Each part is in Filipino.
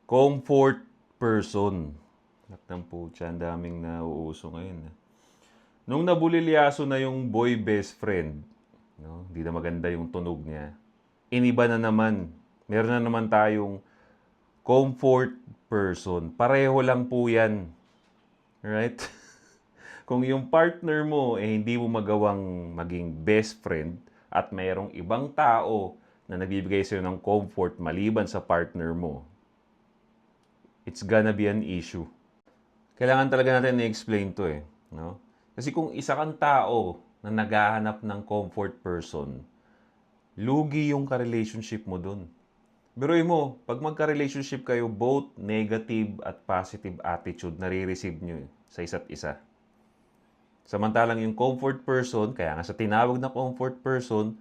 Comfort person. Nakatang po siya, ang daming nauuso ngayon. Nung nabulilyaso na yung boy best friend, no, hindi na maganda yung tunog niya, iniba na naman. Meron na naman tayong comfort person. Pareho lang po yan. Right? Kung yung partner mo hindi mo magawang maging best friend at mayroong ibang tao na nagbibigay sa'yo ng comfort maliban sa partner mo, it's gonna be an issue. Kailangan talaga natin i-explain to no? Kasi kung isa kang tao na naghahanap ng comfort person, lugi yung ka-relationship mo dun. Biruin mo, pag magka-relationship kayo, both negative at positive attitude nare-receive nyo sa isa't isa. Samantalang yung comfort person, kaya nga sa tinawag na comfort person,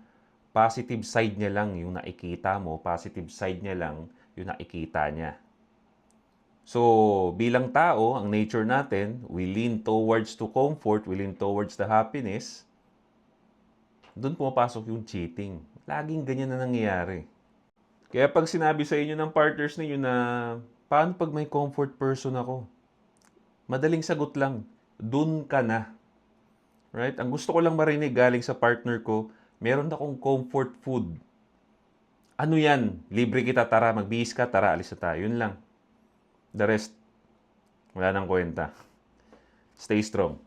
positive side niya lang yung nakikita mo, positive side niya lang yung nakikita niya. So, bilang tao, ang nature natin, we lean towards to comfort, we lean towards the happiness. Doon pumapasok yung cheating. Laging ganyan na nangyayari. Kaya pag sinabi sa inyo ng partners ninyo na, paano pag may comfort person ako? Madaling sagot lang, dun ka na. Right? Ang gusto ko lang marinig galing sa partner ko, meron akong comfort food. Ano yan? Libre kita, tara, magbihis ka, tara, alis na tayo. Yun lang. The rest, wala nang kwenta. Stay strong.